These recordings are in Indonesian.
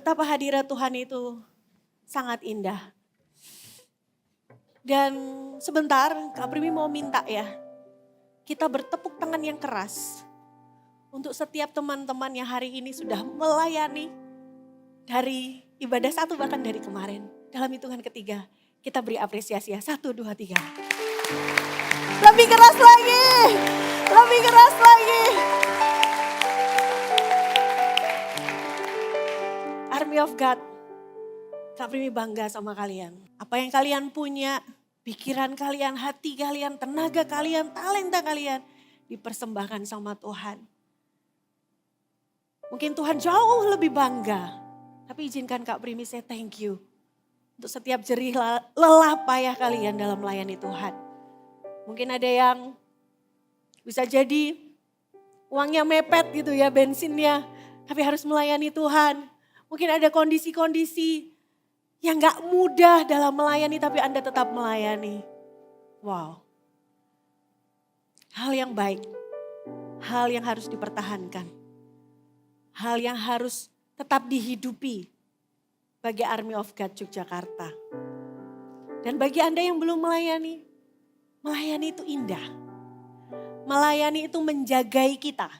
Betapa hadirat Tuhan itu sangat indah. Dan sebentar Kak Primi mau minta ya, kita bertepuk tangan yang keras untuk setiap teman-teman yang hari ini sudah melayani dari ibadah 1 bahkan dari kemarin. Dalam hitungan ketiga kita beri apresiasi ya, 1, 2, 3. Lebih keras lagi, lebih keras lagi. Army of God, Kak Primi bangga sama kalian. Apa yang kalian punya, pikiran kalian, hati kalian, tenaga kalian, talenta kalian dipersembahkan sama Tuhan. Mungkin Tuhan jauh lebih bangga. Tapi izinkan Kak Primi say thank you. Untuk setiap jerih lelah payah kalian dalam melayani Tuhan. Mungkin ada yang bisa jadi uangnya mepet gitu ya, bensinnya. Tapi harus melayani Tuhan. Mungkin ada kondisi-kondisi yang gak mudah dalam melayani tapi Anda tetap melayani. Wow. Hal yang baik. Hal yang harus dipertahankan. Hal yang harus tetap dihidupi bagi Army of God Yogyakarta. Dan bagi Anda yang belum melayani itu indah. Melayani itu menjagai kita.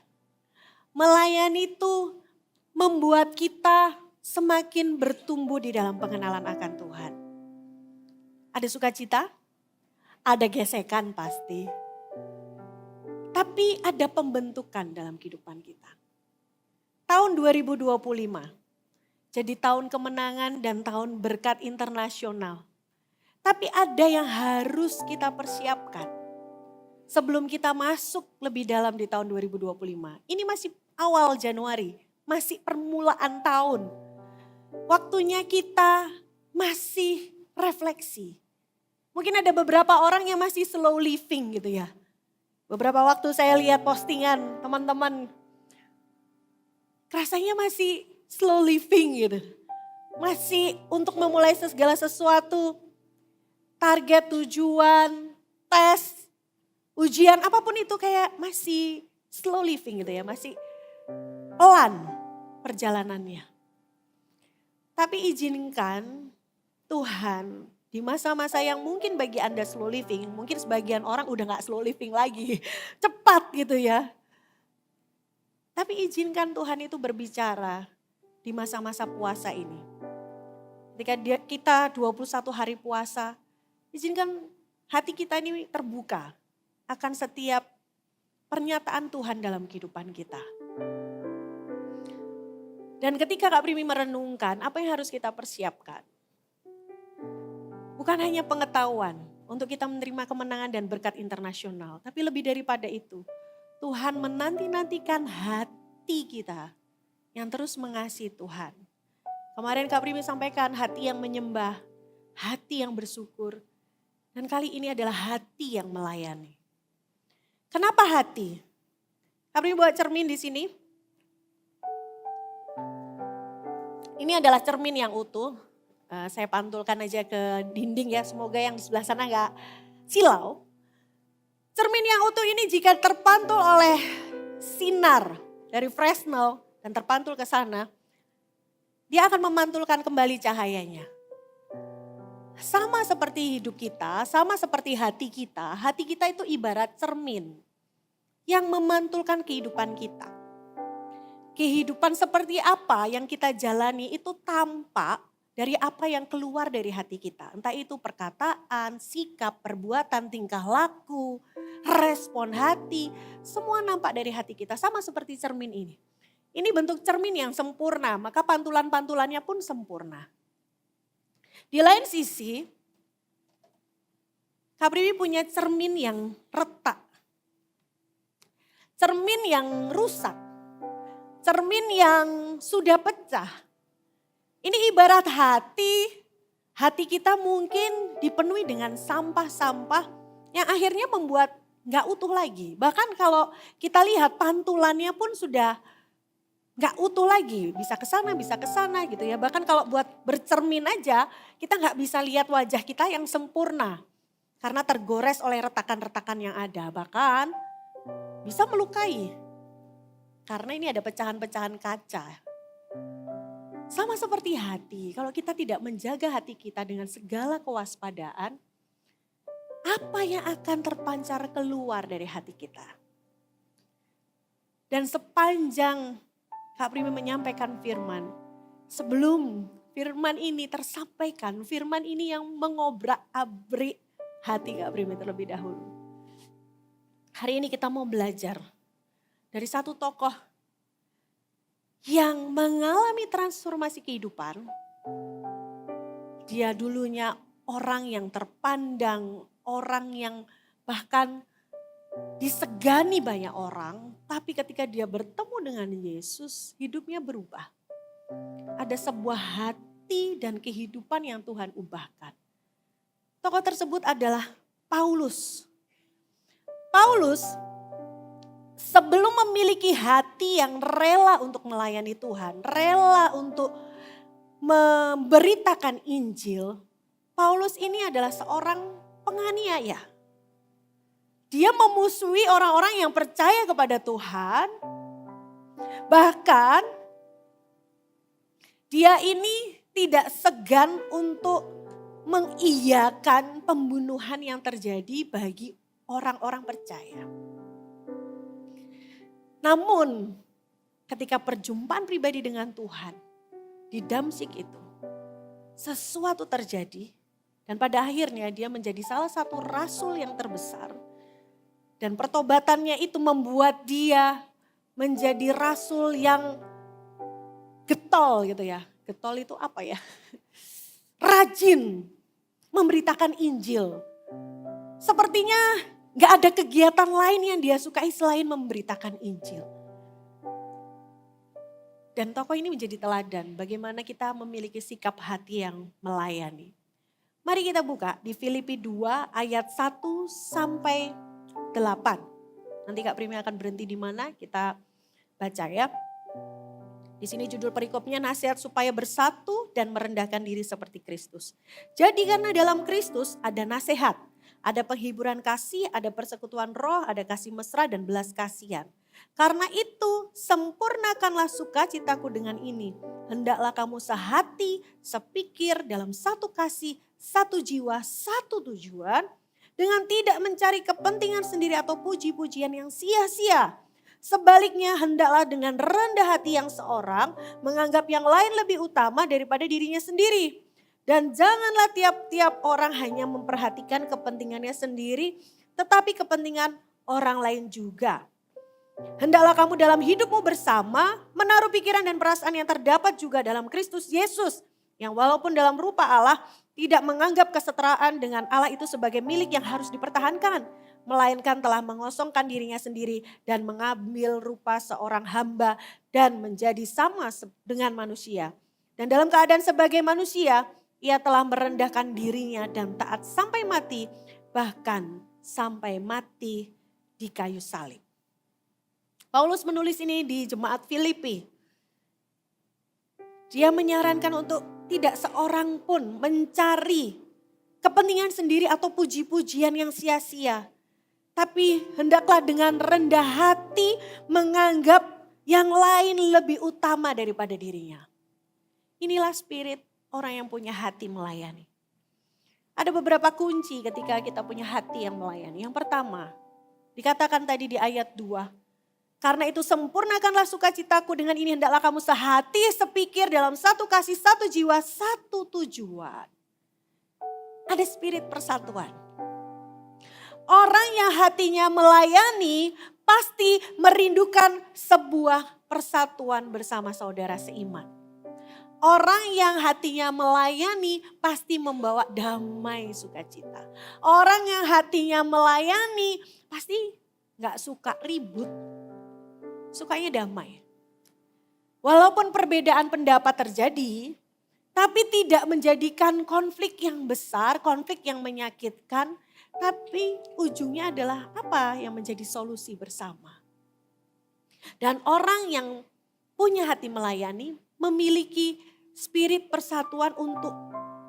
Melayani itu membuat kita semakin bertumbuh di dalam pengenalan akan Tuhan. Ada sukacita, ada gesekan pasti. Tapi ada pembentukan dalam kehidupan kita. Tahun 2025 jadi tahun kemenangan dan tahun berkat internasional. Tapi ada yang harus kita persiapkan sebelum kita masuk lebih dalam di tahun 2025. Ini masih awal Januari, masih permulaan tahun. Waktunya kita masih refleksi. Mungkin ada beberapa orang yang masih slow living gitu ya. Beberapa waktu saya lihat postingan teman-teman, rasanya masih slow living gitu. Masih untuk memulai segala sesuatu, target, tujuan, tes, ujian, apapun itu kayak masih slow living gitu ya. Masih pelan perjalanannya. Tapi izinkan Tuhan di masa-masa yang mungkin bagi Anda slow living, mungkin sebagian orang udah gak slow living lagi. Cepat gitu ya. Tapi izinkan Tuhan itu berbicara di masa-masa puasa ini. Ketika kita 21 hari puasa, izinkan hati kita ini terbuka akan setiap pernyataan Tuhan dalam kehidupan kita. Dan ketika Kak Primi merenungkan apa yang harus kita persiapkan. Bukan hanya pengetahuan untuk kita menerima kemenangan dan berkat internasional. Tapi lebih daripada itu. Tuhan menanti-nantikan hati kita yang terus mengasihi Tuhan. Kemarin Kak Primi sampaikan hati yang menyembah, hati yang bersyukur. Dan kali ini adalah hati yang melayani. Kenapa hati? Kak Primi buat cermin di sini. Ini adalah cermin yang utuh. Saya pantulkan aja ke dinding ya, semoga yang di sebelah sana gak silau. Cermin yang utuh ini jika terpantul oleh sinar dari Fresnel dan terpantul ke sana, dia akan memantulkan kembali cahayanya. Sama seperti hidup kita, sama seperti hati kita itu ibarat cermin yang memantulkan kehidupan kita. Kehidupan seperti apa yang kita jalani itu tampak dari apa yang keluar dari hati kita. Entah itu perkataan, sikap, perbuatan, tingkah laku, respon hati, semua nampak dari hati kita. Sama seperti cermin ini. Ini bentuk cermin yang sempurna, maka pantulan-pantulannya pun sempurna. Di lain sisi, Kak Primi punya cermin yang retak. Cermin yang rusak. Cermin yang sudah pecah. Ini ibarat hati kita mungkin dipenuhi dengan sampah-sampah yang akhirnya membuat gak utuh lagi. Bahkan kalau kita lihat pantulannya pun sudah gak utuh lagi. Bisa ke sana gitu ya. Bahkan kalau buat bercermin aja kita gak bisa lihat wajah kita yang sempurna. Karena tergores oleh retakan-retakan yang ada. Bahkan bisa melukai. Karena ini ada pecahan-pecahan kaca. Sama seperti hati, kalau kita tidak menjaga hati kita dengan segala kewaspadaan, apa yang akan terpancar keluar dari hati kita? Dan sepanjang Kak Primi menyampaikan firman, sebelum firman ini tersampaikan, firman ini yang mengobrak-abrik hati Kak Primi terlebih dahulu. Hari ini kita mau belajar dari satu tokoh yang mengalami transformasi kehidupan. Dia dulunya orang yang terpandang, orang yang bahkan disegani banyak orang, tapi ketika dia bertemu dengan Yesus, hidupnya berubah. Ada sebuah hati dan kehidupan yang Tuhan ubahkan. Tokoh tersebut adalah Paulus. Paulus sebelum memiliki hati yang rela untuk melayani Tuhan, rela untuk memberitakan Injil, Paulus ini adalah seorang penganiaya. Dia memusuhi orang-orang yang percaya kepada Tuhan. Bahkan dia ini tidak segan untuk mengiyakan pembunuhan yang terjadi bagi orang-orang percaya. Namun ketika perjumpaan pribadi dengan Tuhan di Damsyik itu, sesuatu terjadi dan pada akhirnya dia menjadi salah satu rasul yang terbesar. Dan pertobatannya itu membuat dia menjadi rasul yang getol gitu ya. Getol itu apa ya? Rajin memberitakan Injil. Sepertinya gak ada kegiatan lain yang dia sukai selain memberitakan Injil. Dan tokoh ini menjadi teladan bagaimana kita memiliki sikap hati yang melayani. Mari kita buka di Filipi 2 ayat 1 sampai 8. Nanti Kak Primi akan berhenti di mana kita baca ya. Di sini judul perikopnya nasihat supaya bersatu dan merendahkan diri seperti Kristus. Jadi karena dalam Kristus ada nasihat, ada penghiburan kasih, ada persekutuan roh, ada kasih mesra dan belas kasihan. Karena itu sempurnakanlah sukacitaku dengan ini. Hendaklah kamu sehati, sepikir dalam satu kasih, satu jiwa, satu tujuan. Dengan tidak mencari kepentingan sendiri atau puji-pujian yang sia-sia. Sebaliknya hendaklah dengan rendah hati yang seorang menganggap yang lain lebih utama daripada dirinya sendiri. Dan janganlah tiap-tiap orang hanya memperhatikan kepentingannya sendiri, tetapi kepentingan orang lain juga. Hendaklah kamu dalam hidupmu bersama menaruh pikiran dan perasaan yang terdapat juga dalam Kristus Yesus. Yang walaupun dalam rupa Allah tidak menganggap kesetaraan dengan Allah itu sebagai milik yang harus dipertahankan. Melainkan telah mengosongkan dirinya sendiri dan mengambil rupa seorang hamba dan menjadi sama dengan manusia. Dan dalam keadaan sebagai manusia, ia telah merendahkan dirinya dan taat sampai mati, bahkan sampai mati di kayu salib. Paulus menulis ini di jemaat Filipi. Dia menyarankan untuk tidak seorang pun mencari kepentingan sendiri atau puji-pujian yang sia-sia. Tapi hendaklah dengan rendah hati menganggap yang lain lebih utama daripada dirinya. Inilah spirit orang yang punya hati melayani. Ada beberapa kunci ketika kita punya hati yang melayani. Yang pertama, dikatakan tadi di ayat 2. Karena itu sempurnakanlah sukacitaku dengan ini, hendaklah kamu sehati, sepikir dalam satu kasih, satu jiwa, satu tujuan. Ada spirit persatuan. Orang yang hatinya melayani pasti merindukan sebuah persatuan bersama saudara seiman. Orang yang hatinya melayani pasti membawa damai sukacita. Orang yang hatinya melayani pasti gak suka ribut. Sukanya damai. Walaupun perbedaan pendapat terjadi, tapi tidak menjadikan konflik yang besar, konflik yang menyakitkan, tapi ujungnya adalah apa yang menjadi solusi bersama. Dan orang yang punya hati melayani memiliki spirit persatuan untuk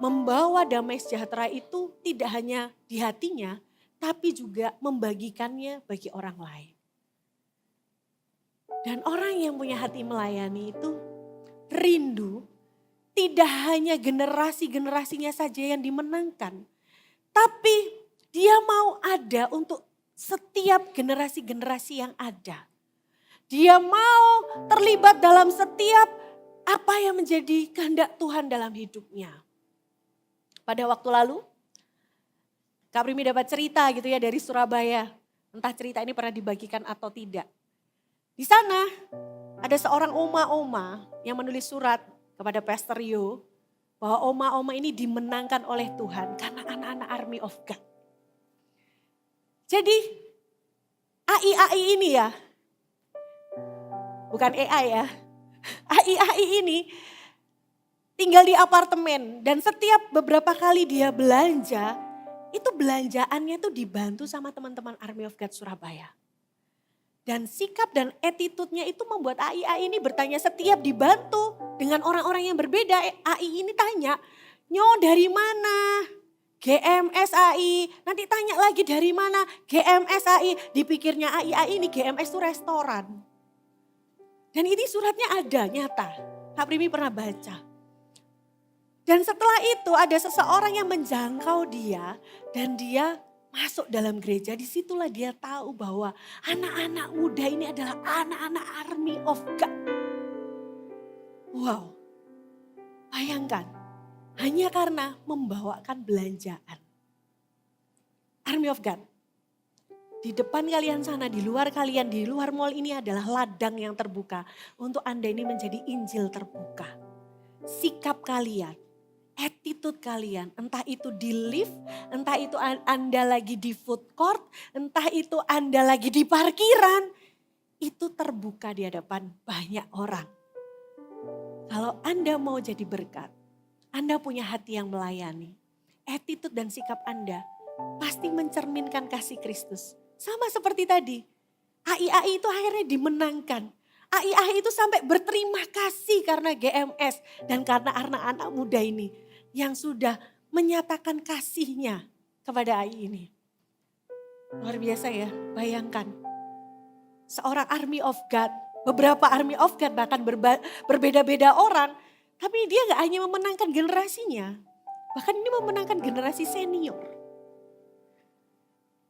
membawa damai sejahtera itu tidak hanya di hatinya, tapi juga membagikannya bagi orang lain. Dan orang yang punya hati melayani itu rindu tidak hanya generasi-generasinya saja yang dimenangkan. Tapi dia mau ada untuk setiap generasi-generasi yang ada. Dia mau terlibat dalam setiap apa yang menjadi kehendak Tuhan dalam hidupnya. Pada waktu lalu, Kak Primi dapat cerita gitu ya dari Surabaya. Entah cerita ini pernah dibagikan atau tidak. Di sana ada seorang oma-oma yang menulis surat kepada Pastor Yo bahwa oma-oma ini dimenangkan oleh Tuhan karena anak-anak Army of God. Jadi AI ini ya, bukan AI ya, AI ini tinggal di apartemen dan setiap beberapa kali dia belanja, itu belanjaannya tuh dibantu sama teman-teman Army of God Surabaya. Dan sikap dan attitude-nya itu membuat AI ini bertanya setiap dibantu dengan orang-orang yang berbeda. AI ini tanya, "Nyo dari mana?" GMS AI, nanti tanya lagi dari mana? GMS AI, dipikirnya AI ini GMS itu restoran. Dan ini suratnya ada nyata, Kak Primi pernah baca. Dan setelah itu ada seseorang yang menjangkau dia dan dia masuk dalam gereja, disitulah dia tahu bahwa anak-anak muda ini adalah anak-anak Army of God. Wow, bayangkan hanya karena membawakan belanjaan. Army of God, di depan kalian sana, di luar kalian, di luar mall ini adalah ladang yang terbuka. Untuk Anda ini menjadi Injil terbuka. Sikap kalian, attitude kalian, entah itu di lift, entah itu Anda lagi di food court, entah itu Anda lagi di parkiran, itu terbuka di hadapan banyak orang. Kalau Anda mau jadi berkat, Anda punya hati yang melayani, attitude dan sikap Anda pasti mencerminkan kasih Kristus. Sama seperti tadi, AI itu akhirnya dimenangkan. AI itu sampai berterima kasih karena GMS dan karena anak-anak muda ini yang sudah menyatakan kasihnya kepada AI ini. Luar biasa ya, bayangkan. Seorang Army of God, beberapa Army of God bahkan berbeda-beda orang. Tapi dia gak hanya memenangkan generasinya, bahkan ini memenangkan generasi senior.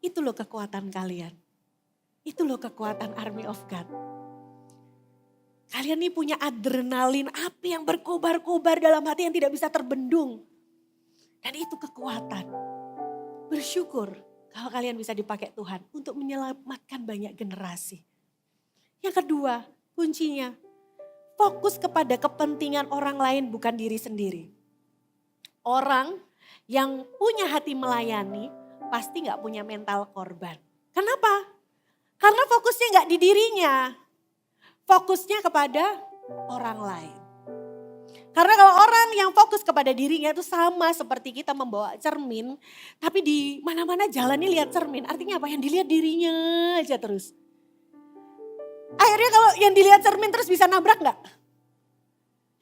Itu loh kekuatan kalian. Itu loh kekuatan Army of God. Kalian ini punya adrenalin, api yang berkobar-kobar dalam hati yang tidak bisa terbendung. Dan itu kekuatan. Bersyukur kalau kalian bisa dipakai Tuhan untuk menyelamatkan banyak generasi. Yang kedua, kuncinya fokus kepada kepentingan orang lain bukan diri sendiri. Orang yang punya hati melayani pasti gak punya mental korban. Kenapa? Karena fokusnya gak di dirinya. Fokusnya kepada orang lain. Karena kalau orang yang fokus kepada dirinya itu sama seperti kita membawa cermin. Tapi di mana-mana jalannya lihat cermin. Artinya apa? Yang dilihat dirinya aja terus. Akhirnya kalau yang dilihat cermin terus bisa nabrak gak?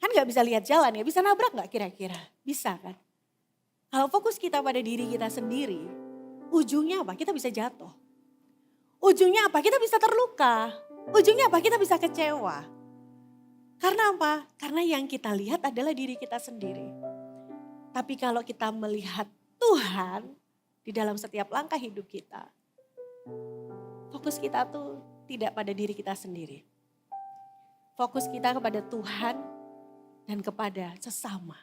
Kan gak bisa lihat jalan ya, bisa nabrak gak kira-kira? Bisa kan? Kalau fokus kita pada diri kita sendiri, ujungnya apa? Kita bisa jatuh. Ujungnya apa? Kita bisa terluka. Ujungnya apa? Kita bisa kecewa. Karena apa? Karena yang kita lihat adalah diri kita sendiri. Tapi kalau kita melihat Tuhan di dalam setiap langkah hidup kita, fokus kita tuh tidak pada diri kita sendiri. Fokus kita kepada Tuhan dan kepada sesama.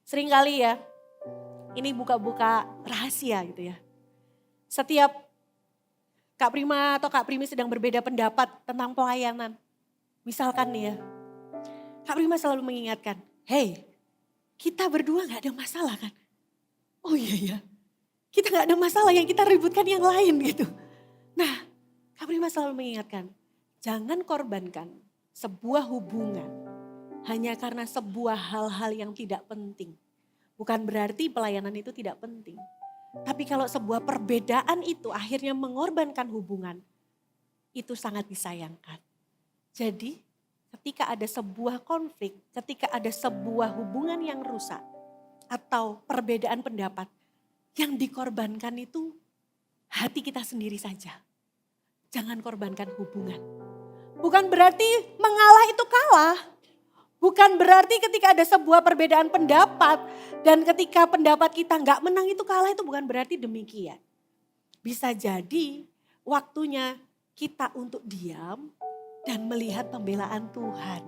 Seringkali ya, ini buka-buka rahasia gitu ya. Setiap Kak Prima atau Kak Primi sedang berbeda pendapat tentang pelayanan. Misalkan nih ya, Kak Prima selalu mengingatkan, hey, kita berdua gak ada masalah kan? Oh iya ya, kita gak ada masalah yang kita ributkan yang lain gitu. Nah, Kak Prima selalu mengingatkan, jangan korbankan sebuah hubungan hanya karena sebuah hal-hal yang tidak penting. Bukan berarti pelayanan itu tidak penting. Tapi kalau sebuah perbedaan itu akhirnya mengorbankan hubungan, itu sangat disayangkan. Jadi ketika ada sebuah konflik, ketika ada sebuah hubungan yang rusak atau perbedaan pendapat, yang dikorbankan itu hati kita sendiri saja. Jangan korbankan hubungan. Bukan berarti mengalah itu kalah. Bukan berarti ketika ada sebuah perbedaan pendapat dan ketika pendapat kita nggak menang itu kalah, itu bukan berarti demikian. Bisa jadi waktunya kita untuk diam dan melihat pembelaan Tuhan.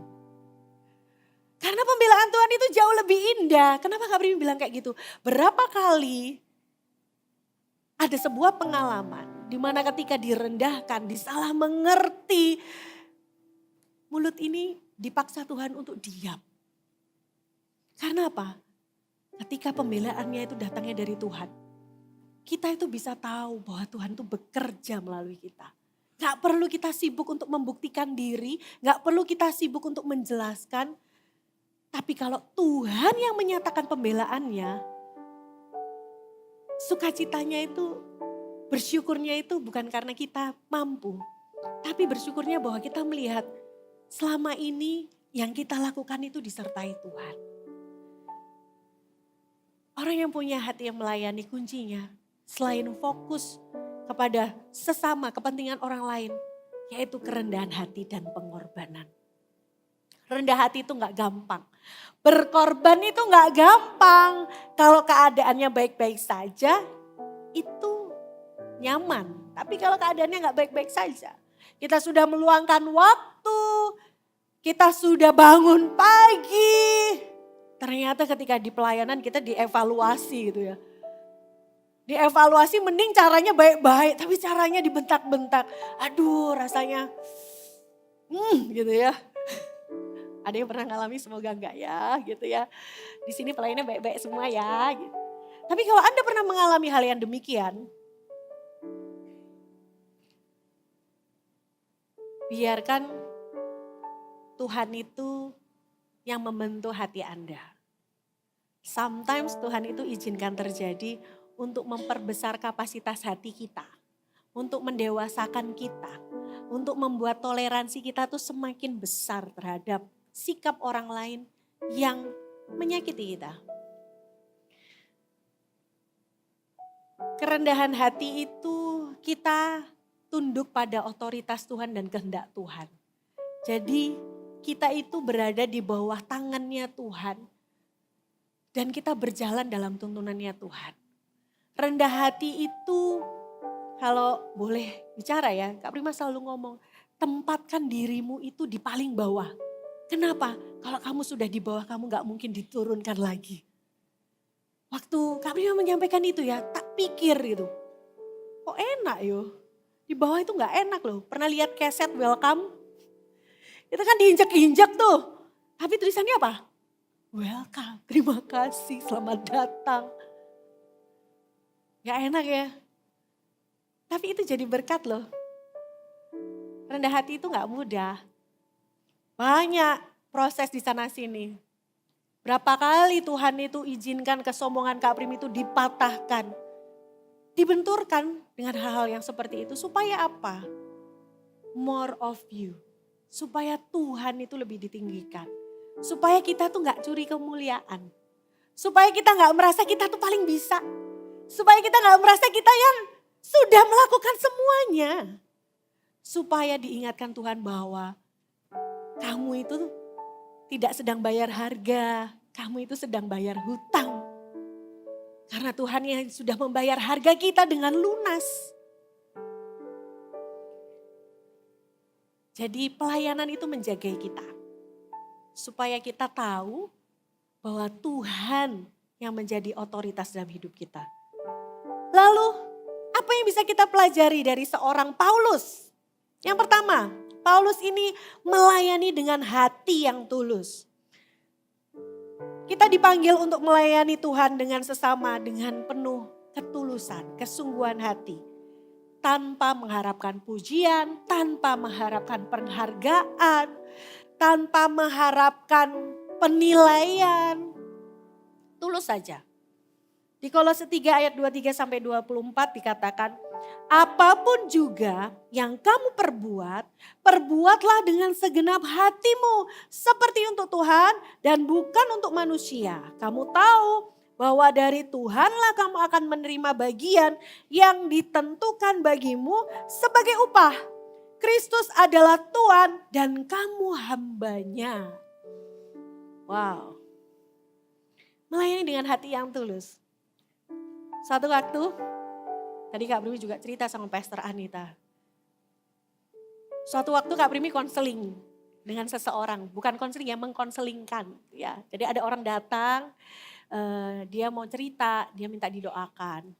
Karena pembelaan Tuhan itu jauh lebih indah. Kenapa Kak Primi bilang kayak gitu? Berapa kali ada sebuah pengalaman di mana ketika direndahkan, disalah mengerti, mulut ini dipaksa Tuhan untuk diam. Karena apa? Ketika pembelaannya itu datangnya dari Tuhan, kita itu bisa tahu bahwa Tuhan itu bekerja melalui kita. Gak perlu kita sibuk untuk membuktikan diri, gak perlu kita sibuk untuk menjelaskan. Tapi kalau Tuhan yang menyatakan pembelaannya, sukacitanya itu, bersyukurnya itu bukan karena kita mampu. Tapi bersyukurnya bahwa kita melihat selama ini yang kita lakukan itu disertai Tuhan. Orang yang punya hati yang melayani kuncinya, selain fokus kepada sesama kepentingan orang lain, yaitu kerendahan hati dan pengorbanan. Rendah hati itu gak gampang. Berkorban itu gak gampang. Kalau keadaannya baik-baik saja, itu nyaman. Tapi kalau keadaannya gak baik-baik saja, kita sudah meluangkan waktu, kita sudah bangun pagi. Ternyata ketika di pelayanan kita dievaluasi gitu ya. Dievaluasi mending caranya baik-baik, tapi caranya dibentak-bentak. Aduh rasanya, gitu ya. Ada yang pernah ngalami, semoga enggak ya gitu ya. Di sini pelayannya baik-baik semua ya. Gitu. Tapi kalau Anda pernah mengalami hal yang demikian, biarkan Tuhan itu yang membentuk hati Anda. Sometimes Tuhan itu izinkan terjadi untuk memperbesar kapasitas hati kita. Untuk mendewasakan kita. Untuk membuat toleransi kita tuh semakin besar terhadap sikap orang lain yang menyakiti kita. Kerendahan hati itu kita tunduk pada otoritas Tuhan dan kehendak Tuhan. Jadi kita itu berada di bawah tangannya Tuhan dan kita berjalan dalam tuntunannya Tuhan. Rendah hati itu kalau boleh bicara ya, Kak Prima selalu ngomong, tempatkan dirimu itu di paling bawah. Kenapa? Kalau kamu sudah di bawah, kamu gak mungkin diturunkan lagi. Waktu Kak Prima menyampaikan itu ya, tak pikir gitu. Kok enak yo? Di bawah itu gak enak loh. Pernah lihat keset welcome? Itu kan diinjak-injak tuh. Tapi tulisannya apa? Welcome, terima kasih, selamat datang. Gak enak ya? Tapi itu jadi berkat loh. Rendah hati itu gak mudah. Banyak proses di sana sini. Berapa kali Tuhan itu izinkan kesombongan Kak Prim itu dipatahkan. Dibenturkan dengan hal-hal yang seperti itu. Supaya apa? More of you. Supaya Tuhan itu lebih ditinggikan. Supaya kita tuh gak curi kemuliaan. Supaya kita gak merasa kita tuh paling bisa. Supaya kita gak merasa kita yang sudah melakukan semuanya. Supaya diingatkan Tuhan bahwa kamu itu tidak sedang bayar harga, kamu itu sedang bayar hutang. Karena Tuhan yang sudah membayar harga kita dengan lunas. Jadi pelayanan itu menjaga kita. Supaya kita tahu bahwa Tuhan yang menjadi otoritas dalam hidup kita. Lalu apa yang bisa kita pelajari dari seorang Paulus? Yang pertama, Paulus ini melayani dengan hati yang tulus. Kita dipanggil untuk melayani Tuhan dengan sesama, dengan penuh ketulusan, kesungguhan hati. Tanpa mengharapkan pujian, tanpa mengharapkan penghargaan, tanpa mengharapkan penilaian. Tulus saja. Di Kolose 3 ayat 23-24 dikatakan, apapun juga yang kamu perbuat, perbuatlah dengan segenap hatimu seperti untuk Tuhan dan bukan untuk manusia. Kamu tahu bahwa dari Tuhanlah kamu akan menerima bagian yang ditentukan bagimu sebagai upah. Kristus adalah Tuhan dan kamu hambanya. Wow. Melayani dengan hati yang tulus. Suatu waktu, tadi Kak Primi juga cerita sama Pastor Anita. Suatu waktu Kak Primi konseling dengan seseorang, bukan konseling ya, mengkonselingkan ya. Jadi ada orang datang, dia mau cerita, dia minta didoakan.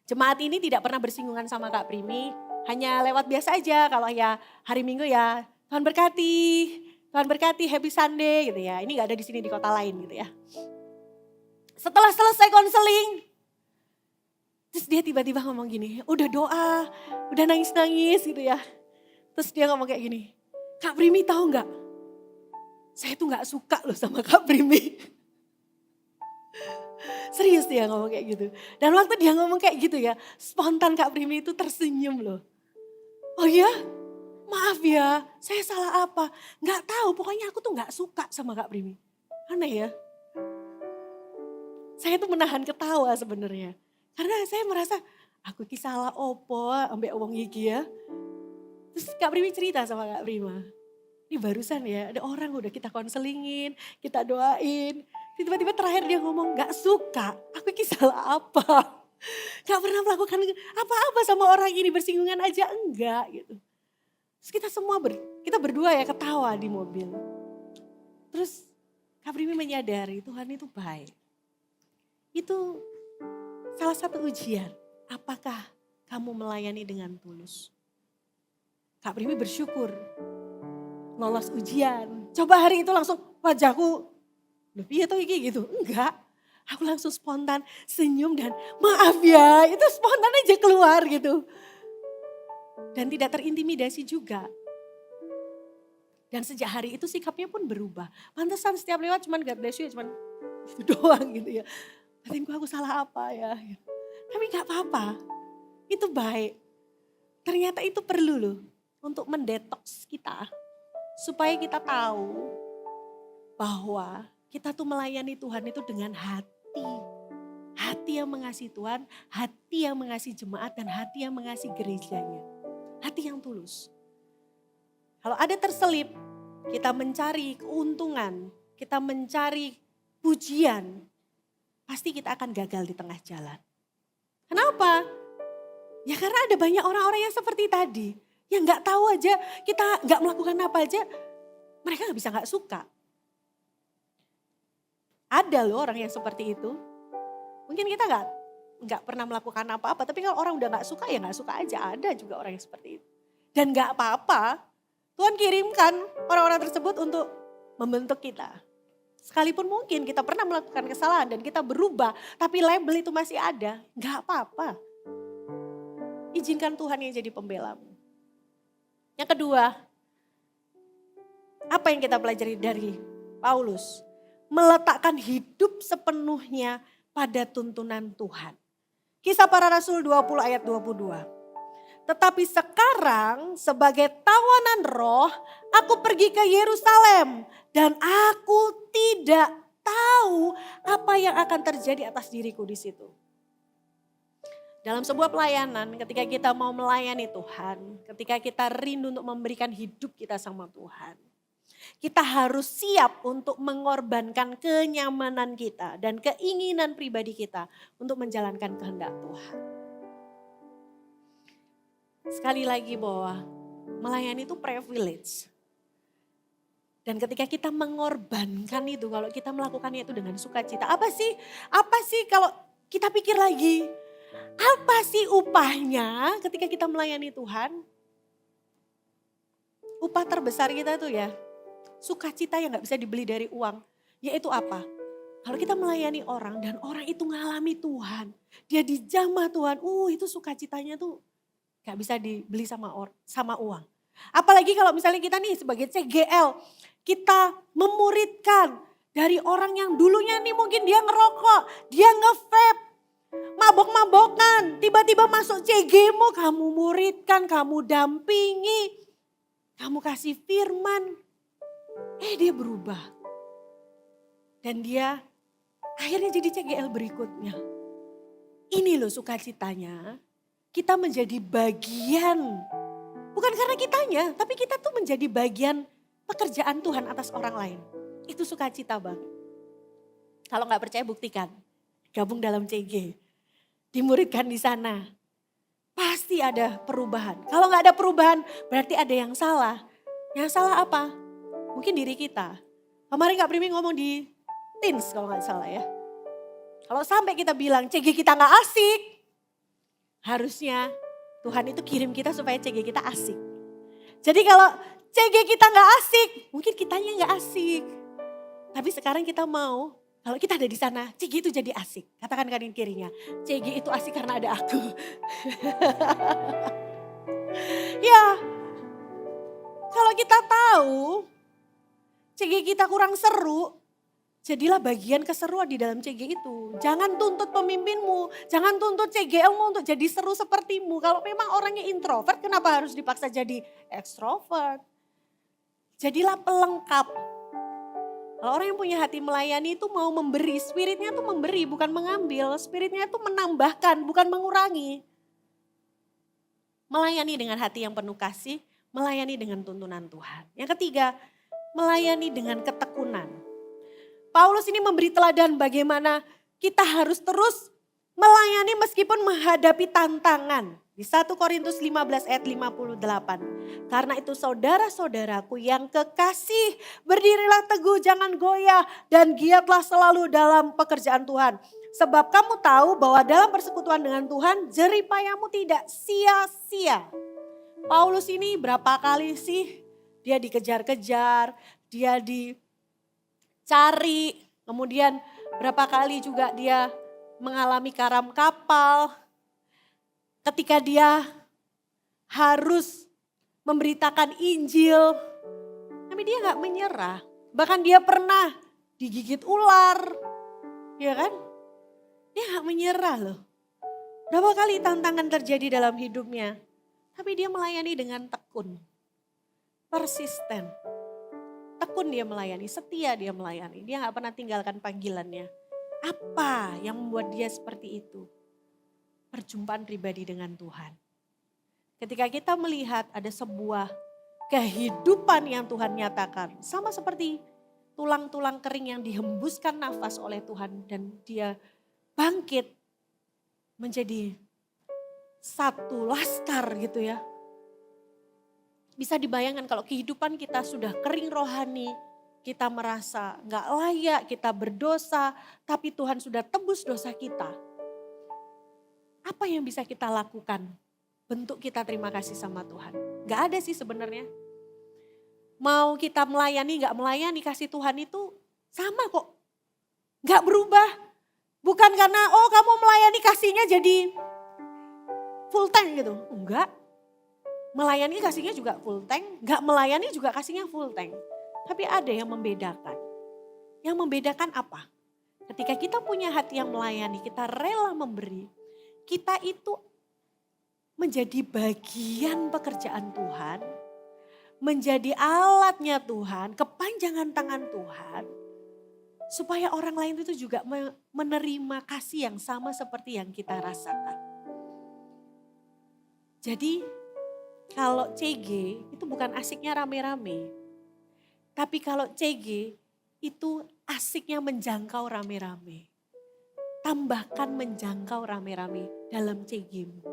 Jemaat ini tidak pernah bersinggungan sama Kak Primi, hanya lewat biasa aja kalau ya hari Minggu ya, Tuhan berkati, happy Sunday gitu ya. Ini gak ada di sini di kota lain gitu ya. Setelah selesai konseling, terus dia tiba-tiba ngomong gini, udah doa, udah nangis-nangis gitu ya. Terus dia ngomong kayak gini, Kak Primi tahu nggak? Saya tuh nggak suka loh sama Kak Primi. Serius dia ngomong kayak gitu. Dan waktu dia ngomong kayak gitu ya, spontan Kak Primi itu tersenyum loh. Oh ya? Maaf ya, saya salah apa? Nggak tahu, pokoknya aku tuh nggak suka sama Kak Primi. Aneh ya. Saya tuh menahan ketawa sebenarnya. Karena saya merasa, aku ki salah opo ambek wong iki ya. Terus Kak Primi cerita sama Kak Prima. Ini barusan ya, ada orang udah kita konselingin, kita doain. Tiba-tiba terakhir dia ngomong gak suka, aku ini salah apa? Gak pernah melakukan apa-apa sama orang ini, bersinggungan aja enggak gitu. Terus kita semua kita berdua ya ketawa di mobil. Terus Kak Primi menyadari Tuhan itu baik. Itu salah satu ujian, apakah kamu melayani dengan tulus? Kak Primi bersyukur lolos ujian. Coba hari itu langsung wajahku, loh iya tuh gitu. Enggak, aku langsung spontan senyum dan maaf ya, itu spontan aja keluar gitu. Dan tidak terintimidasi juga. Dan sejak hari itu sikapnya pun berubah. Pantesan setiap lewat cuman God bless you, cuman itu doang gitu ya. Batinku aku salah apa ya. Tapi gak apa-apa, itu baik. Ternyata itu perlu loh. Untuk mendetoks kita, supaya kita tahu bahwa kita tuh melayani Tuhan itu dengan hati. Hati yang mengasihi Tuhan, hati yang mengasihi jemaat, dan hati yang mengasihi gerejanya. Hati yang tulus. Kalau ada terselip, kita mencari keuntungan, kita mencari pujian, pasti kita akan gagal di tengah jalan. Kenapa? Ya karena ada banyak orang-orang yang seperti tadi. Yang gak tahu aja, kita gak melakukan apa aja, mereka gak bisa gak suka. Ada loh orang yang seperti itu. Mungkin kita gak pernah melakukan apa-apa, tapi kalau orang udah gak suka ya gak suka aja. Ada juga orang yang seperti itu. Dan gak apa-apa, Tuhan kirimkan orang-orang tersebut untuk membentuk kita. Sekalipun mungkin kita pernah melakukan kesalahan dan kita berubah, tapi label itu masih ada, gak apa-apa. Izinkan Tuhan yang jadi pembelamu. Yang kedua, apa yang kita pelajari dari Paulus? Meletakkan hidup sepenuhnya pada tuntunan Tuhan. Kisah Para Rasul 20 ayat 22. Tetapi sekarang sebagai tawanan roh, aku pergi ke Yerusalem dan aku tidak tahu apa yang akan terjadi atas diriku di situ. Dalam sebuah pelayanan, ketika kita mau melayani Tuhan, ketika kita rindu untuk memberikan hidup kita sama Tuhan, kita harus siap untuk mengorbankan kenyamanan kita dan keinginan pribadi kita untuk menjalankan kehendak Tuhan. Sekali lagi bahwa melayani itu privilege. Dan ketika kita mengorbankan itu, kalau kita melakukannya itu dengan sukacita, apa sih kalau kita pikir lagi, apa sih upahnya ketika kita melayani Tuhan? Upah terbesar kita tuh ya, sukacita yang gak bisa dibeli dari uang. Yaitu apa? Kalau kita melayani orang dan orang itu ngalami Tuhan, dia dijamah Tuhan, itu sukacitanya tuh gak bisa dibeli sama uang. Apalagi kalau misalnya kita nih sebagai CGL, kita memuridkan dari orang yang dulunya nih mungkin dia ngerokok, dia nge-vape, mabok-mabokan, tiba-tiba masuk CG-mu, kamu muridkan, kamu dampingi, kamu kasih firman. Dia berubah. Dan dia akhirnya jadi CGL berikutnya. Ini loh sukacitanya, kita menjadi bagian, bukan karena kitanya, tapi kita tuh menjadi bagian pekerjaan Tuhan atas orang lain. Itu sukacita banget. Kalau nggak percaya buktikan. Gabung dalam CG. Dimuridkan di sana. Pasti ada perubahan. Kalau nggak ada perubahan berarti ada yang salah. Yang salah apa? Mungkin diri kita. Kemarin Kak Primi ngomong di Teens kalau nggak salah ya. Kalau sampai kita bilang CG kita nggak asik. Harusnya Tuhan itu kirim kita supaya CG kita asik. Jadi kalau CG kita nggak asik, mungkin kitanya nggak asik. Tapi sekarang kita mau, kalau kita ada di sana, CG itu jadi asik. Katakan kanan kirinya, CG itu asik karena ada aku. Ya, kalau kita tahu CG kita kurang seru, jadilah bagian keseruan di dalam CG itu. Jangan tuntut pemimpinmu, jangan tuntut CGL-mu untuk jadi seru sepertimu. Kalau memang orangnya introvert, kenapa harus dipaksa jadi ekstrovert? Jadilah pelengkap. Kalau orang yang punya hati melayani itu mau memberi, spiritnya itu memberi bukan mengambil, spiritnya itu menambahkan bukan mengurangi. Melayani dengan hati yang penuh kasih, melayani dengan tuntunan Tuhan. Yang ketiga, melayani dengan ketekunan. Paulus ini memberi teladan bagaimana kita harus terus melayani meskipun menghadapi tantangan. Di 1 Korintus 15 ayat 58. Karena itu saudara-saudaraku yang kekasih, berdirilah teguh, jangan goyah dan giatlah selalu dalam pekerjaan Tuhan. Sebab kamu tahu bahwa dalam persekutuan dengan Tuhan jeripayamu tidak sia-sia. Paulus ini berapa kali sih dia dikejar-kejar, dia dicari, kemudian berapa kali juga dia mengalami karam kapal. Ketika dia harus memberitakan Injil, tapi dia gak menyerah. Bahkan dia pernah digigit ular, ya kan? Dia gak menyerah loh. Berapa kali tantangan terjadi dalam hidupnya, tapi dia melayani dengan tekun, persisten. Tekun dia melayani, setia dia melayani. Dia gak pernah tinggalkan panggilannya. Apa yang membuat dia seperti itu? Perjumpaan pribadi dengan Tuhan. Ketika kita melihat ada sebuah kehidupan yang Tuhan nyatakan. Sama seperti tulang-tulang kering yang dihembuskan nafas oleh Tuhan. Dan dia bangkit menjadi satu laskar gitu ya. Bisa dibayangkan kalau kehidupan kita sudah kering rohani. Kita merasa gak layak, kita berdosa. Tapi Tuhan sudah tebus dosa kita. Apa yang bisa kita lakukan? Bentuk kita terima kasih sama Tuhan. Gak ada sih sebenarnya. Mau kita melayani, gak melayani, kasih Tuhan itu sama kok. Gak berubah. Bukan karena kamu melayani kasihnya jadi full tank gitu. Enggak. Melayani kasihnya juga full tank. Gak melayani juga kasihnya full tank. Tapi ada yang membedakan. Yang membedakan apa? Ketika kita punya hati yang melayani, kita rela memberi. Kita itu menjadi bagian pekerjaan Tuhan, menjadi alatnya Tuhan, kepanjangan tangan Tuhan, supaya orang lain itu juga menerima kasih yang sama seperti yang kita rasakan. Jadi kalau CG itu bukan asiknya rame-rame, tapi kalau CG itu asiknya menjangkau rame-rame. Tambahkan menjangkau rame-rame dalam CG-mu.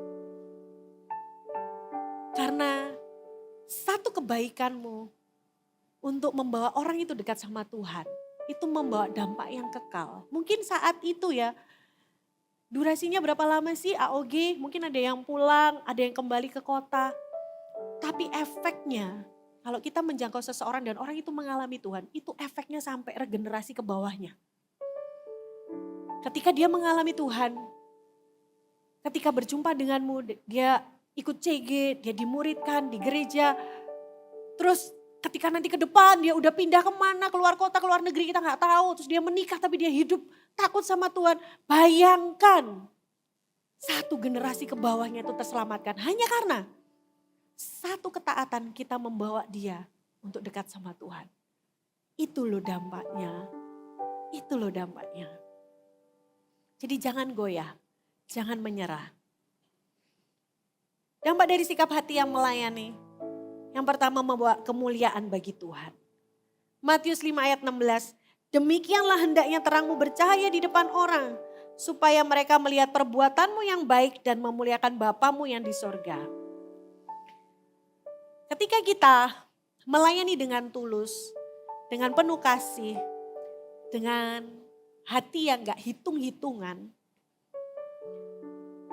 Karena satu kebaikanmu untuk membawa orang itu dekat sama Tuhan, itu membawa dampak yang kekal. Mungkin saat itu ya, durasinya berapa lama sih AOG? Mungkin ada yang pulang, ada yang kembali ke kota. Tapi efeknya, kalau kita menjangkau seseorang dan orang itu mengalami Tuhan, itu efeknya sampai regenerasi ke bawahnya. Ketika dia mengalami Tuhan, ketika berjumpa denganmu, dia ikut CG, dia dimuridkan di gereja. Terus ketika nanti ke depan dia udah pindah kemana, keluar kota, keluar negeri kita gak tahu. Terus dia menikah tapi dia hidup takut sama Tuhan. Bayangkan satu generasi ke bawahnya itu terselamatkan. Hanya karena satu ketaatan kita membawa dia untuk dekat sama Tuhan. Itu loh dampaknya. Itu loh dampaknya. Jadi jangan goyah, jangan menyerah. Dampak dari sikap hati yang melayani. Yang pertama membawa kemuliaan bagi Tuhan. Matius 5 ayat 16. Demikianlah hendaknya terangmu bercahaya di depan orang, supaya mereka melihat perbuatanmu yang baik dan memuliakan Bapamu yang di sorga. Ketika kita melayani dengan tulus, dengan penuh kasih, dengan hati yang gak hitung-hitungan,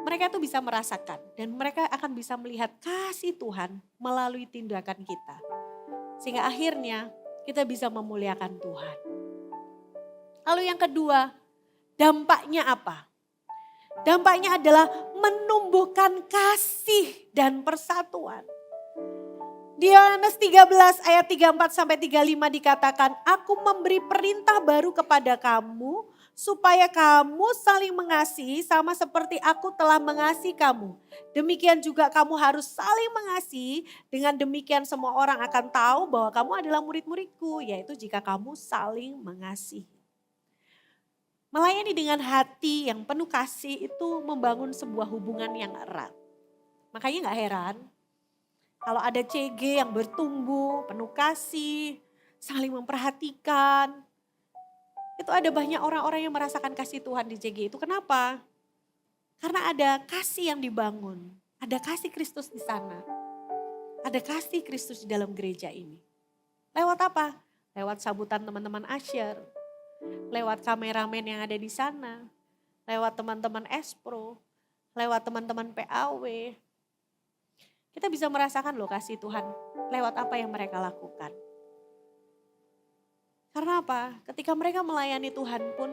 mereka itu bisa merasakan dan mereka akan bisa melihat kasih Tuhan melalui tindakan kita. Sehingga akhirnya kita bisa memuliakan Tuhan. Lalu yang kedua, dampaknya apa? Dampaknya adalah menumbuhkan kasih dan persatuan. Di Yohanes 13 ayat 34 sampai 35 dikatakan, aku memberi perintah baru kepada kamu supaya kamu saling mengasihi sama seperti aku telah mengasihi kamu. Demikian juga kamu harus saling mengasihi, dengan demikian semua orang akan tahu bahwa kamu adalah murid-muridku, yaitu jika kamu saling mengasihi. Melayani dengan hati yang penuh kasih itu membangun sebuah hubungan yang erat. Makanya gak heran kalau ada CG yang bertumbuh, penuh kasih, saling memperhatikan. Itu ada banyak orang-orang yang merasakan kasih Tuhan di CG itu. Kenapa? Karena ada kasih yang dibangun. Ada kasih Kristus di sana. Ada kasih Kristus di dalam gereja ini. Lewat apa? Lewat sambutan teman-teman Asyar. Lewat kameramen yang ada di sana. Lewat teman-teman Espro. Lewat teman-teman PAW. Kita bisa merasakan loh kasih Tuhan lewat apa yang mereka lakukan. Karena apa? Ketika mereka melayani Tuhan pun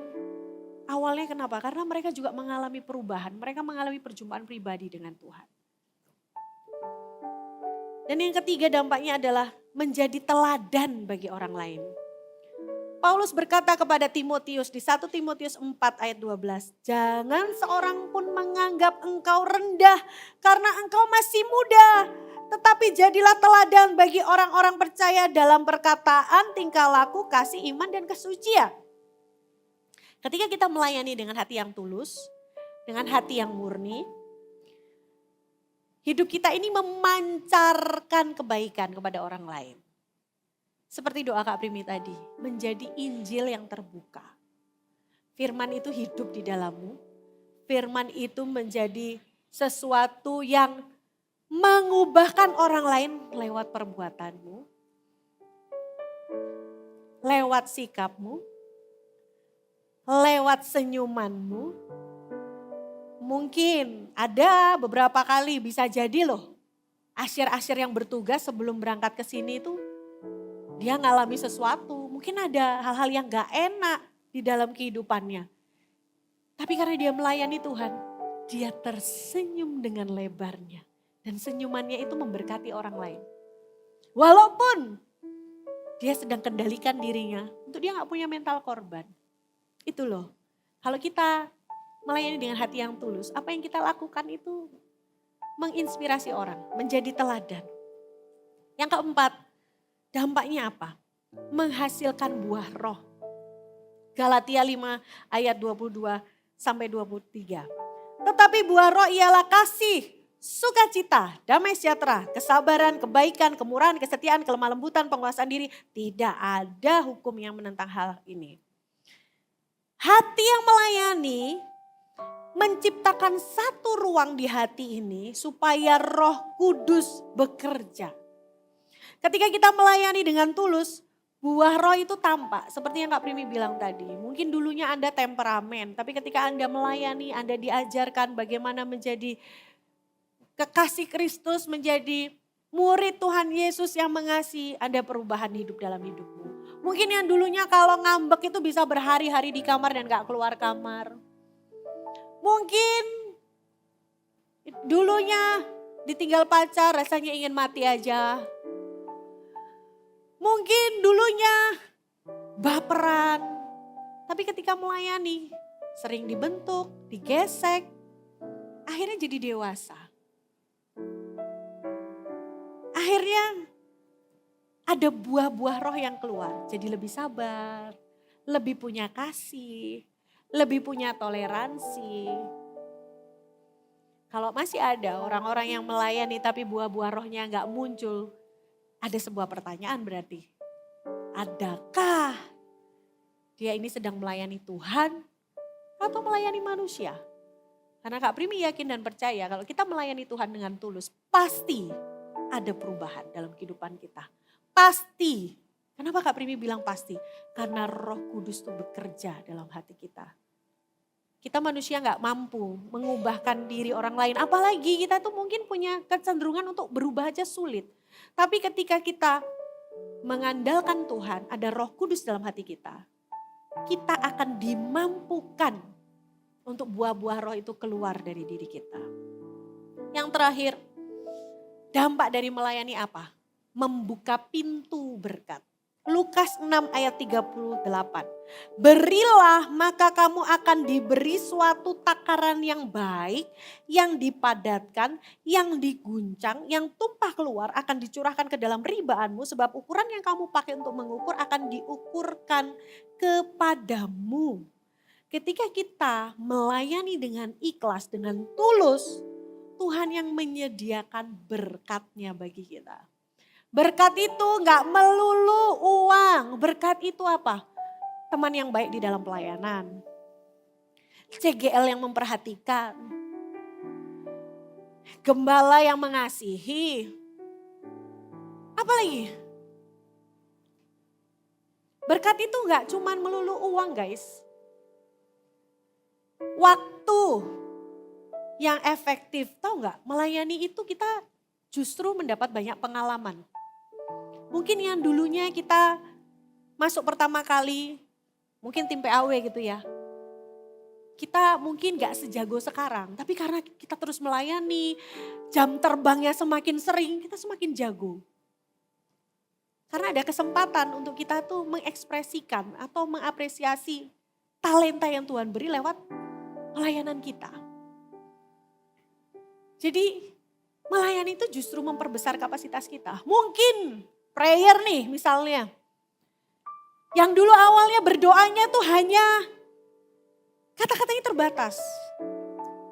awalnya kenapa? Karena mereka juga mengalami perubahan. Mereka mengalami perjumpaan pribadi dengan Tuhan. Dan yang ketiga dampaknya adalah menjadi teladan bagi orang lain. Paulus berkata kepada Timotius di 1 Timotius 4 ayat 12. Jangan seorang pun menganggap engkau rendah karena engkau masih muda. Tetapi jadilah teladan bagi orang-orang percaya dalam perkataan, tingkah laku, kasih, iman, dan kesucian. Ketika kita melayani dengan hati yang tulus, dengan hati yang murni, hidup kita ini memancarkan kebaikan kepada orang lain. Seperti doa Kak Primi tadi, menjadi Injil yang terbuka. Firman itu hidup di dalammu, firman itu menjadi sesuatu yang mengubahkan orang lain lewat perbuatanmu, lewat sikapmu, lewat senyumanmu. Mungkin ada beberapa kali bisa jadi loh, asyir-asyir yang bertugas sebelum berangkat ke sini itu dia ngalami sesuatu, mungkin ada hal-hal yang gak enak di dalam kehidupannya. Tapi karena dia melayani Tuhan, dia tersenyum dengan lebarnya. Dan senyumannya itu memberkati orang lain. Walaupun dia sedang kendalikan dirinya, untuk dia gak punya mental korban. Itu loh, kalau kita melayani dengan hati yang tulus, apa yang kita lakukan itu menginspirasi orang, menjadi teladan. Yang keempat, dampaknya apa? Menghasilkan buah roh. Galatia 5 ayat 22 sampai 23. Tetapi buah roh ialah kasih, sukacita, damai sejahtera, kesabaran, kebaikan, kemurahan, kesetiaan, kelemah lembutan, penguasaan diri. Tidak ada hukum yang menentang hal ini. Hati yang melayani menciptakan satu ruang di hati ini supaya Roh Kudus bekerja. Ketika kita melayani dengan tulus, buah roh itu tampak. Seperti yang Kak Primi bilang tadi. Mungkin dulunya Anda temperamen, tapi ketika Anda melayani, Anda diajarkan bagaimana menjadi kekasih Kristus, menjadi murid Tuhan Yesus yang mengasihi, ada perubahan hidup dalam hidupmu. Mungkin yang dulunya kalau ngambek itu bisa berhari-hari di kamar dan gak keluar kamar. Mungkin dulunya ditinggal pacar rasanya ingin mati aja. Mungkin dulunya baperan, tapi ketika melayani sering dibentuk, digesek, akhirnya jadi dewasa. Akhirnya ada buah-buah roh yang keluar, jadi lebih sabar, lebih punya kasih, lebih punya toleransi. Kalau masih ada orang-orang yang melayani tapi buah-buah rohnya gak muncul, ada sebuah pertanyaan berarti. adakah dia ini sedang melayani Tuhan atau melayani manusia? Karena Kak Primi yakin dan percaya kalau kita melayani Tuhan dengan tulus, pasti ada perubahan dalam kehidupan kita. Pasti. Kenapa Kak Primi bilang pasti? Karena Roh Kudus itu bekerja dalam hati kita. Kita manusia gak mampu mengubahkan diri orang lain. Apalagi kita tuh mungkin punya kecenderungan untuk berubah aja sulit. Tapi ketika kita mengandalkan Tuhan, ada Roh Kudus dalam hati kita akan dimampukan untuk buah-buah roh itu keluar dari diri kita. Yang terakhir, dampak dari melayani apa? Membuka pintu berkat. Lukas 6 ayat 38. Berilah maka kamu akan diberi suatu takaran yang baik, yang dipadatkan, yang diguncang, yang tumpah keluar akan dicurahkan ke dalam ribaanmu. Sebab ukuran yang kamu pakai untuk mengukur akan diukurkan kepadamu. Ketika kita melayani dengan ikhlas, dengan tulus, Tuhan yang menyediakan berkatnya bagi kita. Berkat itu gak melulu uang. Berkat itu apa? Teman yang baik di dalam pelayanan. CGL yang memperhatikan. Gembala yang mengasihi. Apa lagi? Berkat itu gak cuman melulu uang guys. Waktu yang efektif. Tahu gak? Melayani itu kita justru mendapat banyak pengalaman. Mungkin yang dulunya kita masuk pertama kali, mungkin tim PAW gitu ya. Kita mungkin gak sejago sekarang, tapi karena kita terus melayani, jam terbangnya semakin sering, kita semakin jago. Karena ada kesempatan untuk kita tuh mengekspresikan atau mengapresiasi talenta yang Tuhan beri lewat pelayanan kita. Jadi melayani itu justru memperbesar kapasitas kita. Mungkin prayer nih misalnya. Yang dulu awalnya berdoanya tuh hanya kata-katanya terbatas.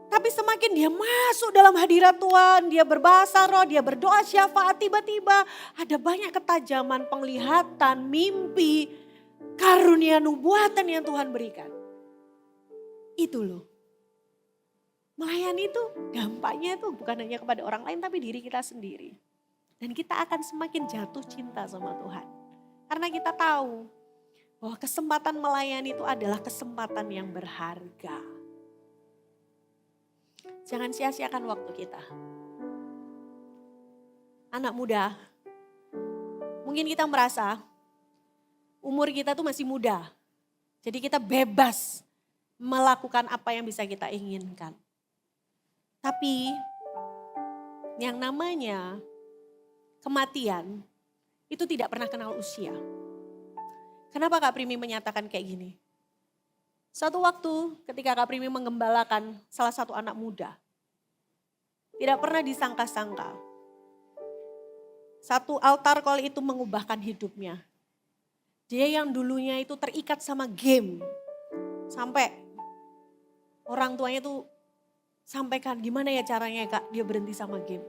Tapi semakin dia masuk dalam hadirat Tuhan, dia berbahasa roh, dia berdoa syafaat, tiba-tiba ada banyak ketajaman, penglihatan, mimpi, karunia nubuatan yang Tuhan berikan. Itu loh. Melayani itu dampaknya itu bukan hanya kepada orang lain tapi diri kita sendiri. Dan kita akan semakin jatuh cinta sama Tuhan. Karena kita tahu bahwa kesempatan melayani itu adalah kesempatan yang berharga. Jangan sia-siakan waktu kita. Anak muda, mungkin kita merasa umur kita tuh masih muda. Jadi kita bebas melakukan apa yang bisa kita inginkan. Tapi yang namanya kematian itu tidak pernah kenal usia. Kenapa Kak Primi menyatakan kayak gini? Suatu waktu ketika Kak Primi menggembalakan salah satu anak muda. Tidak pernah disangka-sangka. Satu altar call itu mengubahkan hidupnya. Dia yang dulunya itu terikat sama game. Sampai orang tuanya tuh sampaikan gimana ya caranya Kak dia berhenti sama game.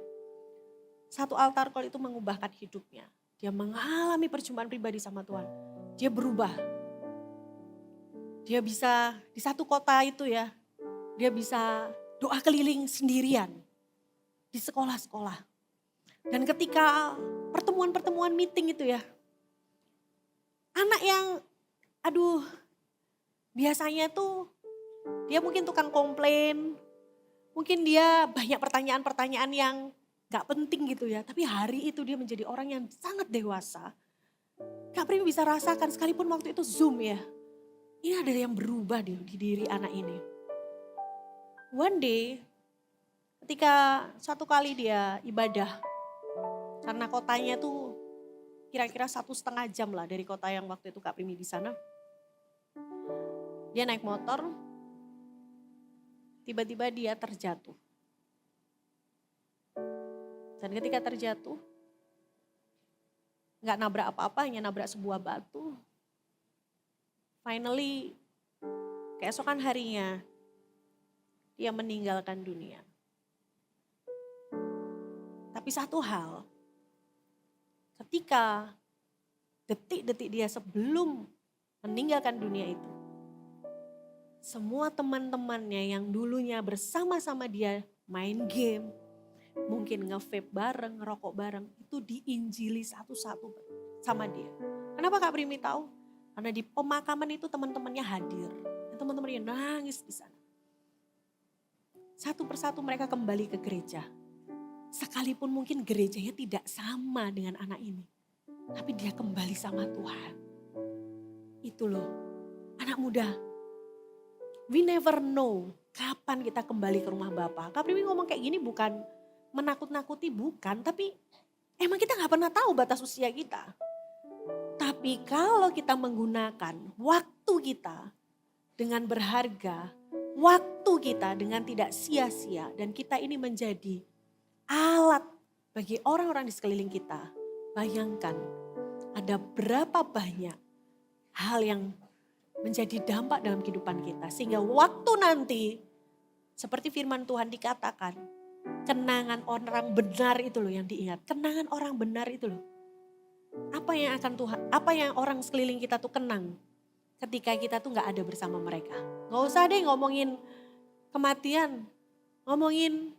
Satu altar call itu mengubahkan hidupnya. Dia mengalami perjumpaan pribadi sama Tuhan. Dia berubah. Dia bisa di satu kota itu ya. Dia bisa doa keliling sendirian. Di sekolah-sekolah. Dan ketika pertemuan-pertemuan meeting itu ya. Anak yang biasanya tuh dia mungkin tukang komplain. Mungkin dia banyak pertanyaan-pertanyaan yang gak penting gitu ya. Tapi hari itu dia menjadi orang yang sangat dewasa. Kak Primi bisa rasakan sekalipun waktu itu Zoom ya. Ini ada yang berubah di diri anak ini. One day ketika suatu kali dia ibadah. Karena kotanya tuh kira-kira 1,5 jam lah dari kota yang waktu itu Kak Primi di sana. Dia naik motor. Tiba-tiba dia terjatuh. Dan ketika terjatuh, gak nabrak apa-apa, hanya nabrak sebuah batu. Finally, keesokan harinya, dia meninggalkan dunia. Tapi satu hal, ketika detik-detik dia sebelum meninggalkan dunia itu. Semua teman-temannya yang dulunya bersama-sama dia main game, mungkin nge-vape bareng, ngerokok bareng, itu diinjili satu-satu sama dia. Kenapa Kak Primi tahu? Karena di pemakaman itu teman-temannya hadir. Dan teman-temannya nangis di sana. Satu persatu mereka kembali ke gereja. Sekalipun mungkin gerejanya tidak sama dengan anak ini. Tapi dia kembali sama Tuhan. Itu loh, anak muda. We never know kapan kita kembali ke rumah Bapa. Kak Primi ngomong kayak gini bukan menakut-nakuti, bukan. Tapi emang kita gak pernah tahu batas usia kita. Tapi kalau kita menggunakan waktu kita dengan berharga, waktu kita dengan tidak sia-sia, dan kita ini menjadi alat bagi orang-orang di sekeliling kita. Bayangkan ada berapa banyak hal yang menjadi dampak dalam kehidupan kita. Sehingga waktu nanti seperti firman Tuhan dikatakan, kenangan orang benar itu loh yang diingat. Kenangan orang benar itu loh. Apa yang akan Tuhan, apa yang orang sekeliling kita tuh kenang ketika kita tuh gak ada bersama mereka. Gak usah deh ngomongin kematian, ngomongin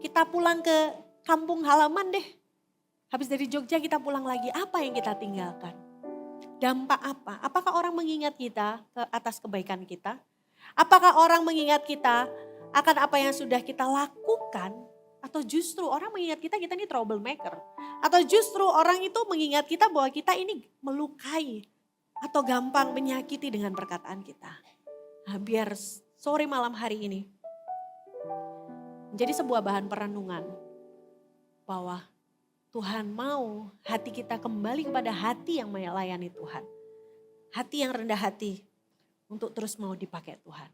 kita pulang ke kampung halaman deh. Habis dari Jogja kita pulang lagi, apa yang kita tinggalkan? Dampak apa? Apakah orang mengingat kita ke atas kebaikan kita? Apakah orang mengingat kita akan apa yang sudah kita lakukan? Atau justru orang mengingat kita ini troublemaker? Atau justru orang itu mengingat kita bahwa kita ini melukai atau gampang menyakiti dengan perkataan kita? Nah, biar sore malam hari ini menjadi sebuah bahan perenungan bahwa Tuhan mau hati kita kembali kepada hati yang melayani Tuhan. Hati yang rendah hati untuk terus mau dipakai Tuhan.